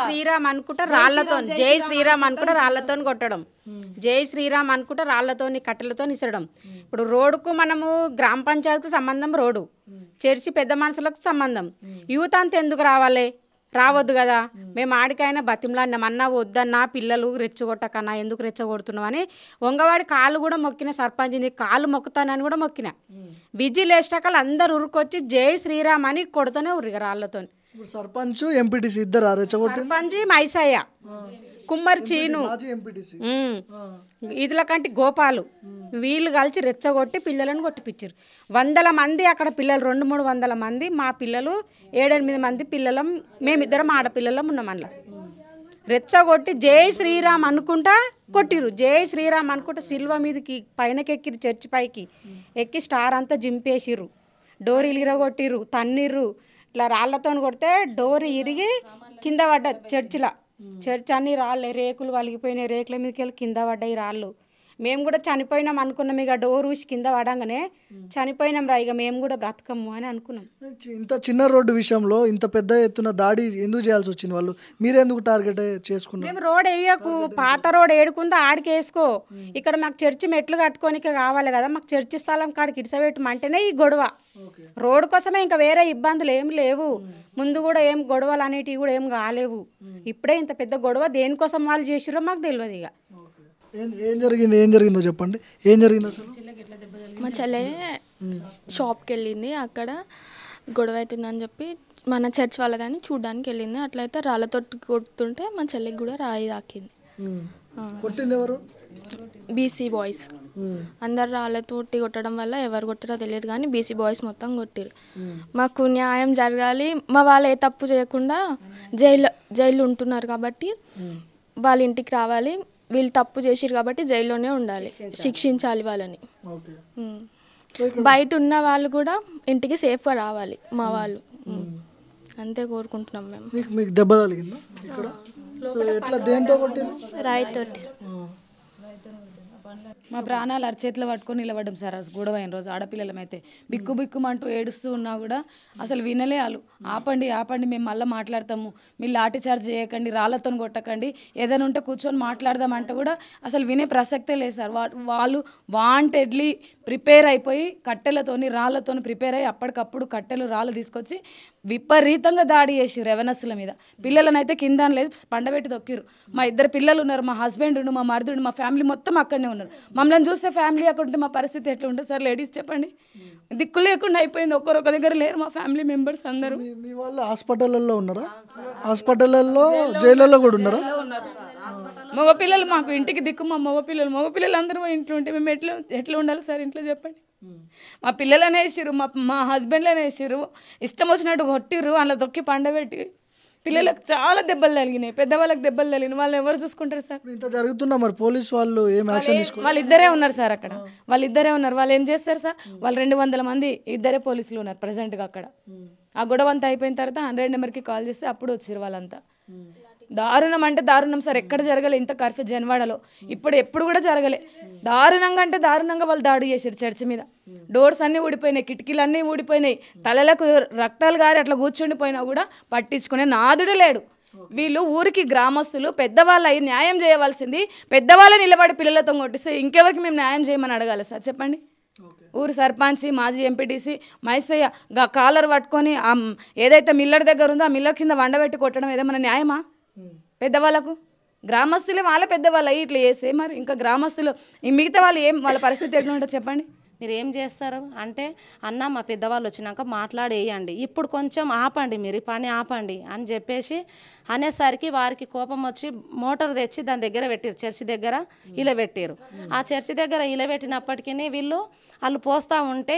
శ్రీరామ్ అనుకుంటా రాళ్లతో, జై శ్రీరామ్ అనుకుంటా రాళ్లతో కొట్టడం, జై శ్రీరామ్ అనుకుంటా రాళ్లతో కట్టెలతో ఇసరడం. ఇప్పుడు రోడ్డుకు మనము గ్రామ పంచాయతీకి సంబంధం, రోడ్డు చర్చి పెద్ద మనుషులకు సంబంధం. యూత్ అంతా ఎందుకు రావాలి? రావద్దు కదా. మేము ఆడికైనా బతిమలాడినాం, అన్నా వద్దన్నా పిల్లలు రెచ్చగొట్టకన్నా ఎందుకు రెచ్చగొడుతున్నావు అని వంగవాడి కాళ్ళు కూడా మొక్కిన, సర్పంచ్ నీ కాళ్ళు మొక్కుతానని కూడా మొక్కిన. విజిల్ వేసాకలు అందరు ఉరుకొచ్చి జై శ్రీరామ్ అని కొడుతూనే ఉరిగా రాళ్ళతో. సర్పంచ్ ఎంపీటీసీ ఇద్దరు సర్పంచ్ మైసయ్య, కుమ్మరి చీను, ఇదిల కంటి గోపాలు, వీళ్ళు కలిసి రెచ్చగొట్టి పిల్లలను కొట్టిపించారు. 100 మంది అక్కడ పిల్లలు, 200-300 మంది. మా పిల్లలు 7-8 మంది పిల్లలం, మేమిద్దరం ఆడపిల్లలం ఉన్నాం. అందులో రెచ్చగొట్టి జై శ్రీరామ్ అనుకుంటా కొట్టిరు. జై శ్రీరామ్ అనుకుంటా సిల్వ మీదకి పైనకెక్కిరు, చర్చి పైకి ఎక్కి స్టార్ అంతా జింపేసిర్రు, డోర్ ఇరగొట్టిర్రు, తన్నిర్రు. ఇట్లా రాళ్లతో కొడితే డోర్ ఇరిగి కింద పడ్డ చర్చిలో. చర్చ్ అన్ని రాళ్ళే, రేకులు వలిగిపోయినాయి, రేకుల మీదకి వెళ్ళి కింద పడ్డాయి రాళ్ళు. మేము కూడా చనిపోయినాం అనుకున్నాం. ఇక డోర్ ఊసి కింద పడంగానే చనిపోయినాం రా, ఇక మేము కూడా బ్రతకము అని అనుకున్నాం. ఇంత చిన్న రోడ్డు విషయంలో ఇంత పెద్ద ఎత్తున దాడి ఎందుకు చేయాల్సి వచ్చింది? వాళ్ళు మీరెందుకు టార్గెట్ చేసుకున్నారు? మేము రోడ్ వేయకు, పాత రోడ్ ఏడుకుందో ఆడికి వేసుకో, ఇక్కడ మాకు చర్చి మెట్లు కట్టుకోనికి కావాలి కదా, మాకు చర్చి స్థలం కాడికి ఇడిసబెట్టమంటేనే ఈ గొడవ. రోడ్డు కోసమే, ఇంకా వేరే ఇబ్బందులు ఏం లేవు. ముందు కూడా ఏం గొడవలు అనేటివి కూడా ఏం కాలేవు. ఇప్పుడే ఇంత పెద్ద గొడవ దేనికోసం వాళ్ళు చేసిరో మాకు తెలియదు. ఇక ఏం జరిగిందో చెప్పండి. ఏం జరిగింది అసలు? మా చెల్లె షాప్కి వెళ్ళింది, అక్కడ గొడవ అవుతుందని చెప్పి మన చర్చ్ వాళ్ళదని చూడడానికి వెళ్ళింది. అట్లయితే రాళ్ళతో కొడుతుంటే మా చెల్లెకి కూడా రాయి తాకింది. కొట్టింది ఎవరు? బీసీ బాయ్స్ అందరు రాళ్ళతోటి కొట్టడం వల్ల ఎవరు కొట్టారో తెలియదు, కానీ బీసీ బాయ్స్ మొత్తం కొట్టారు. మాకు న్యాయం జరగాలి, మా వాళ్ళు ఏ తప్పు చేయకుండా జైలు ఉంటున్నారు కాబట్టి వాళ్ళ ఇంటికి రావాలి. వీళ్ళు తప్పు చేసిరు కాబట్టి జైల్లోనే ఉండాలి, శిక్షించాలి వాళ్ళని. బయట ఉన్న వాళ్ళు కూడా ఇంటికి సేఫ్గా రావాలి మా వాళ్ళు, అంతే కోరుకుంటున్నాం మేము. మీకు దెబ్బ తగిలిందా ఇక్కడ? ఎట్లా, దేంతో కొట్టారు? రాయితోటి. మా ప్రాణాలు అరచేతిలో పట్టుకొని నిలబడ్డాం సార్. గొడవ అయిన రోజు ఆడపిల్లలమైతే బిక్కుబిక్కుమంటూ ఏడుస్తూ ఉన్నా కూడా అసలు వినలే వాళ్ళు. ఆపండి ఆపండి, మేము మళ్ళీ మాట్లాడతాము, మీరు లాఠీ చార్జ్ చేయకండి, రాళ్ళతో కొట్టకండి, ఏదైనా ఉంటే కూర్చొని మాట్లాడదామంటే కూడా అసలు వినే ప్రసక్తే లేదు సార్. వాళ్ళు వాంటెడ్లీ ప్రిపేర్ అయిపోయి కట్టెలతోని రాళ్ళతోని ప్రిపేర్ అయ్యి అప్పటికప్పుడు కట్టెలు రాళ్ళు తీసుకొచ్చి విపరీతంగా దాడి చేసిర్రు రెవెనస్సుల మీద. పిల్లలను అయితే కింద లేదు పండబెట్టి తొక్కిరు. మా 2 పిల్లలు ఉన్నారు, మా హస్బెండ్, మా మరుదుడు, మా ఫ్యామిలీ మొత్తం అక్కడనే ఉన్నారు. మమ్మల్ని చూస్తే ఫ్యామిలీ అక్కడ ఉంటే మా పరిస్థితి ఎట్లా ఉంటుంది సార్? లేడీస్ చెప్పండి, దిక్కు లేకుండా అయిపోయింది. ఒక్కరొక్క దగ్గర లేరు మా ఫ్యామిలీ మెంబర్స్ అందరూ. మీ వాళ్ళు హాస్పిటల్లో ఉన్నారా? హాస్పిటల్లో, జైళ్ళలో కూడా ఉన్నారా? మగపిల్లలు మాకు ఇంటికి దిక్కు, మా మగపిల్లలు అందరూ ఇంట్లో ఉంటే మేము ఎట్లా ఉండాలి సార్ ఇంట్లో చెప్పండి? మా పిల్లలనే వేసిర్రు, మా హస్బెండ్లనే వేసిర్రు, ఇష్టం వచ్చినట్టు కొట్టిర్రు, అలా తొక్కి పండబెట్టి. పిల్లలకు చాలా దెబ్బలు తగిలినాయి, పెద్దవాళ్ళకి దెబ్బలు తగిలినాయి. వాళ్ళు ఎవరు చూసుకుంటారు సార్? ఇంత జరుగుతున్నా మరి పోలీసు వాళ్ళు ఏం యాక్షన్ తీసుకుంటారు? వాళ్ళిద్దరే ఉన్నారు సార్ అక్కడ, వాళ్ళిద్దరే ఉన్నారు. వాళ్ళు ఏం చేస్తారు సార్? వాళ్ళు 200 మంది, ఇద్దరే పోలీసులు ఉన్నారు ప్రజెంట్గా అక్కడ. ఆ గొడవ అంతా అయిపోయిన తర్వాత 100 నెంబర్కి కాల్ చేస్తే అప్పుడు వచ్చారు వాళ్ళంతా. దారుణం అంటే దారుణం సార్, ఎక్కడ జరగలే ఇంత కర్ఫ్యూ జన్వాడలో, ఎప్పుడు కూడా జరగలే. దారుణంగా అంటే దారుణంగా వాళ్ళు దాడి చేశారు చర్చి మీద. డోర్స్ అన్నీ ఊడిపోయినాయి, కిటికీలు అన్నీ ఊడిపోయినాయి, తలలకు రక్తాలు గారి అట్లా కూర్చుండిపోయినా కూడా పట్టించుకునే నాదుడే లేడు. వీళ్ళు ఊరికి గ్రామస్తులు పెద్దవాళ్ళు అయ్యి న్యాయం చేయవలసింది, పెద్దవాళ్ళే నిలబడి పిల్లలతో కొట్టిస్తే ఇంకెవరికి మేము న్యాయం చేయమని అడగాలి సార్ చెప్పండి? ఊరు సర్పంచ్, మాజీ ఎంపీటీసీ మైసయ్య కాలర్ పట్టుకొని ఏదైతే మిల్లర్ దగ్గర ఉందో ఆ మిల్లర్ కింద వండబెట్టి కొట్టడం ఏదేమన్నా న్యాయమా? పెద్దవాళ్ళకు గ్రామస్తులే వాళ్ళే పెద్దవాళ్ళు అయ్యి ఇట్లా చేస్తే మరి ఇంకా గ్రామస్తులు మిగతా వాళ్ళు వాళ్ళ పరిస్థితి ఎట్లా ఉంటుంది చెప్పండి? మీరు ఏం చేస్తారు అంటే, అన్న మా పెద్దవాళ్ళు వచ్చినాక మాట్లాడేయండి, ఇప్పుడు కొంచెం ఆపండి, మీరు ఈ పని ఆపండి అని చెప్పేసి అనేసరికి వారికి కోపం వచ్చి మోటార్ తెచ్చి దాని దగ్గర పెట్టారు, చర్చి దగ్గర ఇలా పెట్టారు. ఆ చర్చి దగ్గర ఇలా పెట్టినప్పటికీ వాళ్ళు పోస్తూ ఉంటే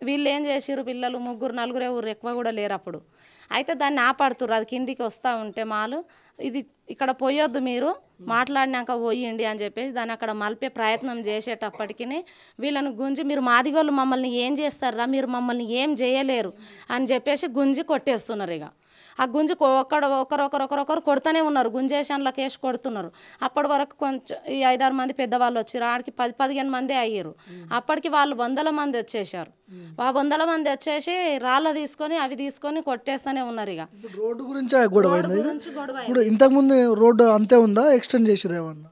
వీళ్ళు ఏం చేసారు, పిల్లలు 3-4 ఊరు ఎక్కువ కూడా లేరు అప్పుడు. అయితే దాన్ని ఆపడుతురు, అది కిందికి వస్తూ ఉంటే మాలు ఇది ఇక్కడ పోయొద్దు, మీరు మాట్లాడినాక పోయండి అని చెప్పేసి దాన్ని అక్కడ మలిపే ప్రయత్నం చేసేటప్పటికి వీళ్ళను గుంజి, మీరు మాదిగోళ్ళు మమ్మల్ని ఏం చేస్తారా, మీరు మమ్మల్ని ఏం చేయలేరు అని చెప్పేసి గుంజి కొట్టేస్తున్నారు. ఇక ఆ గుంజు ఒకరొకరు కొడుతూనే ఉన్నారు, గుంజేషన్లకు వేసి కొడుతున్నారు. అప్పటి వరకు కొంచెం ఈ 5-6 మంది పెద్దవాళ్ళు వచ్చారు, ఆడికి 10-15 మంది అయ్యారు. అప్పటికి వాళ్ళు 100 మంది వచ్చేసారు. ఆ 100 మంది వచ్చేసి రాళ్ళు తీసుకొని అవి తీసుకొని కొట్టేస్తూనే ఉన్నారు. ఇక రోడ్డు గురించి గొడవ అయింది ఇది? ఇప్పుడు ఇంతకుముందు రోడ్డు అంతే ఉందా, ఎక్స్టెండ్ చేసిరా ఏమన్నా?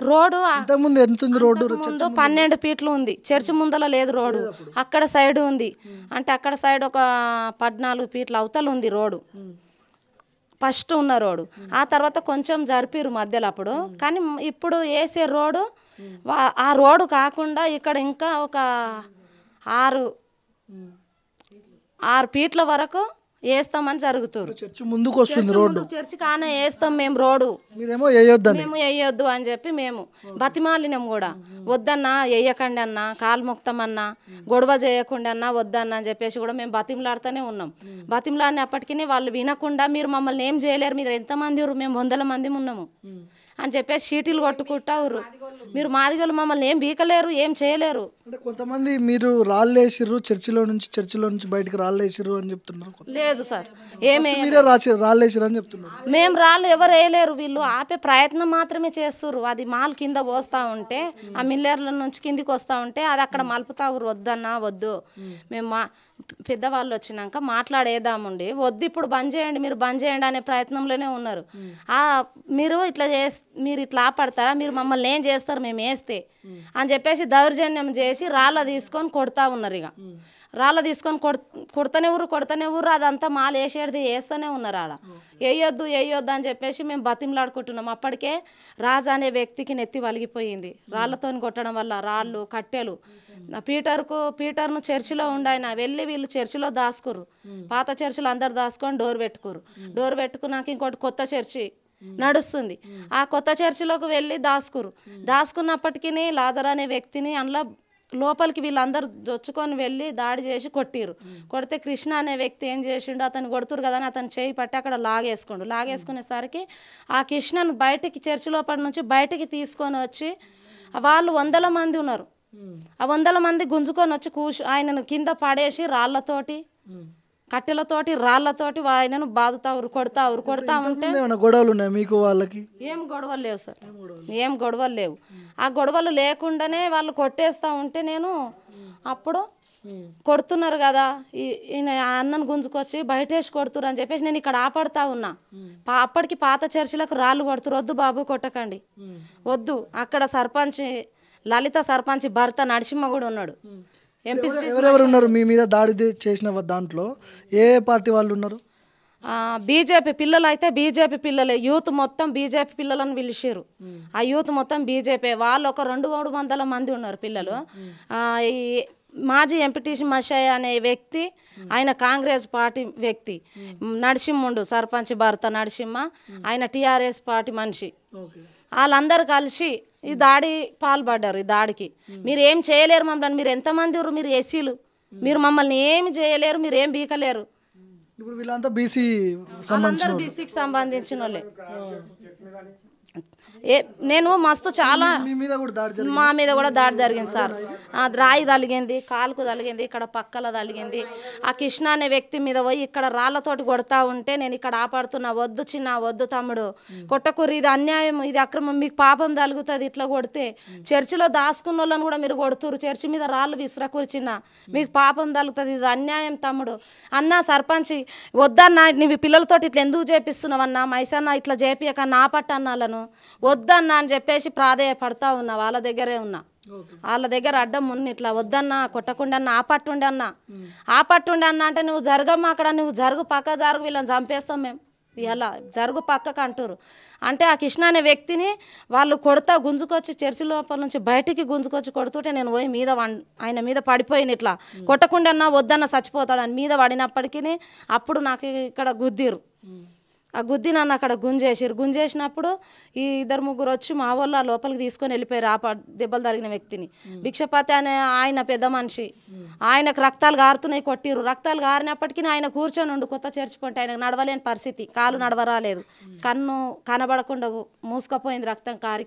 రోడ్డు ఇంతకుముందు ఎంత ఉంది రోడ్డు? ముందు 12 ఫీట్లు ఉంది, చర్చి ముందల లేదు రోడ్డు, అక్కడ సైడ్ ఉంది. అంటే అక్కడ సైడ్ ఒక 14 ఫీట్ల అవతల ఉంది రోడ్డు, ఫస్ట్ ఉన్న రోడ్డు. ఆ తర్వాత కొంచెం జరిపిరు మధ్యలో అప్పుడు. కానీ ఇప్పుడు వేసే రోడ్డు ఆ రోడ్డు కాకుండా ఇక్కడ ఇంకా ఒక 6 ఫీట్ల వరకు వేస్తామని జరుగుతారు. చర్చి ముందుకు వస్తుంది రోడ్డు, చర్చి కానే వేస్తాం మేము రోడ్డు, మీరేమో వేయొద్దని. మేము వేయొద్దు అని చెప్పి మేము బతిమాలినాం కూడా. వద్దన్నా వేయకండి అన్నా, కాలు మొక్తామన్నా, గొడవ చేయకుండా అన్నా వద్దన్నా అని చెప్పేసి కూడా మేము బతిమలాడుతూనే ఉన్నాం. బతిమలాడినప్పటికీ వాళ్ళు వినకుండా మీరు మమ్మల్ని ఏం చేయలేరు, మీరు ఎంతమంది ఉన్నారు, మేము 100 మంది ఉన్నాము అని చెప్పేసి చీటీలు కొట్టుకుంటా ఉర్రు. మీరు మాదిగోళ్ళు మమ్మల్ని ఏం బీకలేరు, ఏం చేయలేరు. అంటే కొంతమంది మీరు రాళ్ళు వేసిర్రు, చర్చిలో నుంచి బయటకు రాళ్ళు వేసిర్రు అని చెప్తున్నారు. లేదు సార్, ఏమే మీరే రాళ్ళు వేసిర్రు అని చెప్తున్నారు. మేము రాళ్ళు ఎవరు వేయలేరు, వీళ్ళు ఆపే ప్రయత్నం మాత్రమే చేస్తుర్రు. అది మాల్ కింద పోస్తూ ఉంటే, ఆ మిల్లర్ల నుంచి కిందికి వస్తూ ఉంటే అది అక్కడ మలుపుతా ఉర్రు. వద్దన్నా వద్దు, మేము పెద్దవాళ్ళు వచ్చినాక మాట్లాడేద్దామండి, వద్దు ఇప్పుడు బంద్ చేయండి, మీరు బంద్ చేయండి అనే ప్రయత్నంలోనే ఉన్నారు. మీరు ఇట్లా ఆపడతారా, మీరు మమ్మల్ని ఏం చేస్తారు మేము వేస్తే అని చెప్పేసి దౌర్జన్యం చేసి రాళ్ళ తీసుకొని కొడతా ఉన్నారు. ఇక రాళ్ళ తీసుకొని కొడతానే ఊరు అదంతా మాల వేసేది వేస్తూనే ఉన్నారు. ఆడ వేయొద్దు అని చెప్పేసి మేము బతిమలాడుకుంటున్నాం. అప్పటికే రాజా అనే వ్యక్తికి నెత్తి వలిగిపోయింది రాళ్ళతో కొట్టడం వల్ల. రాళ్ళు కట్టెలు పీటర్ను చర్చిలో ఉండాయన వెళ్ళి వీళ్ళు చర్చిలో దాసుకురు. పాత చర్చిలో అందరు దాసుకొని డోర్ పెట్టుకున్నాక ఇంకోటి కొత్త చర్చి నడుస్తుంది. ఆ కొత్త చర్చిలోకి వెళ్ళి దాసుకున్నప్పటికీ లాజర్ అనే వ్యక్తిని అందులో లోపలికి వీళ్ళందరూ దొచ్చుకొని వెళ్ళి దాడి చేసి కొడితే కృష్ణ అనే వ్యక్తి ఏం చేసిండు, అతను కొడుతురు కదా అని అతను చేయి పట్టి అక్కడ లాగేసుకునేసరికి ఆ కృష్ణను బయటికి చర్చి లోపల నుంచి బయటికి తీసుకొని వచ్చి వాళ్ళు 100 మంది ఉన్నారు. ఆ 100 మంది గుంజుకొని వచ్చి ఆయనను కింద పడేసి కట్టెలతోటి రాళ్లతోటి ఆయనను కొడతా ఉంటే గొడవలు ఉన్నాయి మీకు వాళ్ళకి? ఏం గొడవలు లేవు సార్, ఏం గొడవలు లేవు. ఆ గొడవలు లేకుండానే వాళ్ళు కొట్టేస్తూ ఉంటే నేను అప్పుడు కొడుతున్నారు కదా ఈయన అన్నను గుంజుకొచ్చి బయటేసి కొడుతురు అని చెప్పేసి నేను ఇక్కడ ఆపడతా ఉన్నా. అప్పటికి పాత చర్చిలకు రాళ్ళు కొడుతురు. వద్దు బాబు కొట్టకండి, వద్దు. అక్కడ లలిత సర్పంచ్ భర్త నరసింహ కూడా ఉన్నాడు. ఎవరెవరు ఉన్నారు మీ మీద దాడి చేసిన దాంట్లో? ఏ పార్టీ వాళ్ళు ఉన్నారు? బీజేపీ పిల్లలు అయితే బీజేపీ పిల్లలే, యూత్ మొత్తం బీజేపీ పిల్లలను పిలిచారు. ఆ యూత్ మొత్తం బీజేపీ వాళ్ళు ఒక 200-300 మంది ఉన్నారు పిల్లలు. ఈ మాజీ ఎంపీటీసీ మషయ్య అనే వ్యక్తి ఆయన కాంగ్రెస్ పార్టీ వ్యక్తి, నరసింహుండు సర్పంచ్ భర్త నరసింహ ఆయన టీఆర్ఎస్ పార్టీ మనిషి. వాళ్ళందరూ కలిసి ఈ దాడి పాల్పడ్డారు. ఈ దాడికి మీరు ఏం చేయలేరు మమ్మల్ని, మీరు ఎంతమంది ఉన్నారు, మీరు ఎస్సీలు, మీరు మమ్మల్ని ఏమి చేయలేరు, మీరు ఏం బీకలేరు. ఇప్పుడు వీళ్ళంతా బీసీకి సంబంధించిన వాళ్ళే. నేను మస్తు చాలా మా మీద కూడా దాడి జరిగింది సార్. రాయి తలిగింది, కాలుకు తలిగింది, ఇక్కడ పక్కల తలిగింది. ఆ కృష్ణ అనే వ్యక్తి మీద పోయి ఇక్కడ రాళ్లతోటి కొడతా ఉంటే నేను ఇక్కడ ఆపడుతున్నా, వద్దు చిన్న వద్దు తమ్ముడు కొట్టకూరి, ఇది అన్యాయం, ఇది అక్రమం, మీకు పాపం తలుగుతుంది ఇట్లా కొడితే. చర్చిలో దాసుకున్న వాళ్ళని కూడా మీరు కొడుతురు, చర్చి మీద రాళ్ళు విసిరకూరి చిన్న, మీకు పాపం తలుగుతుంది, ఇది అన్యాయం తమ్ముడు అన్న. సర్పంచ్ వద్దన్నా, నీవి పిల్లలతోటి ఇట్లా ఎందుకు చేపిస్తున్నావన్నా, మైసన్న ఇట్లా చేపియక నా పట్టన్నాలను వద్దన్నా అని చెప్పేసి ప్రాధేయపడతా ఉన్నా. వాళ్ళ దగ్గరే ఉన్నా, వాళ్ళ దగ్గర అడ్డం ఉన్న ఇట్లా వద్దన్నా కొట్టకుండా అన్న, ఆపట్టుండే అన్న అంటే నువ్వు జరగమ్మా అక్కడ, నువ్వు జరుగు పక్క జరుగు, వీళ్ళని చంపేస్తాం మేము ఇలా జరుగు పక్కకు అంటారు. అంటే ఆ కృష్ణ అనే వ్యక్తిని వాళ్ళు గుంజుకొచ్చి చర్చి లోపల నుంచి బయటికి గుంజుకొచ్చి కొడుతుంటే నేను పోయి ఆయన మీద పడిపోయిన ఇట్లా కొట్టకుండా వద్దన్న చచ్చిపోతాడు అని మీద పడినప్పటికీ అప్పుడు నాకు ఇక్కడ గుద్దిరు. ఆ గుద్ది నన్ను అక్కడ గుంజేసినప్పుడు ఈ 2-3 వచ్చి మా వాళ్ళు ఆ లోపలికి తీసుకొని వెళ్ళిపోయారు దెబ్బలు తగిలిన వ్యక్తిని. భిక్షపతి అనే ఆయన పెద్ద మనిషి, ఆయనకు రక్తాలు గారుతున్నాయి, కొట్టిరు. రక్తాలు గారినప్పటికీ ఆయన కూర్చొని ఉండు కొత్త చేర్చుకుంటే ఆయనకు నడవలేని పరిస్థితి, కాలు నడవరాలేదు, కన్ను కనబడకుండా మూసుకపోయింది రక్తం కారి.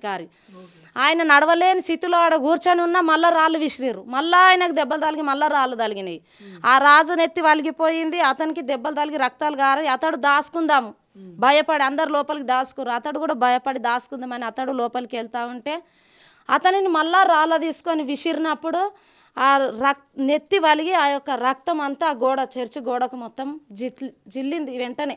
ఆయన నడవలేని స్థితిలో ఆడ కూర్చొని ఉన్నా మళ్ళీ రాళ్ళు విసిరిరు. మళ్ళీ ఆయనకు దెబ్బలు తగిలి మళ్ళీ రాళ్ళు తగిలినాయి. ఆ రాజు నెత్తి వలిగిపోయింది, అతనికి దెబ్బలు తగిలి రక్తాలు గారి. అతడు దాసుకుందాము భయపడి, అందరు లోపలికి దాసుకురు. అతడు కూడా భయపడి దాసుకుందామని అతడు లోపలికి వెళ్తా ఉంటే అతనిని మళ్ళా రాళ్ళ తీసుకొని విసిరినప్పుడు ఆ నెత్తి వలిగి ఆ యొక్క రక్తం అంతా చర్చి గోడకు మొత్తం జిల్లింది వెంటనే.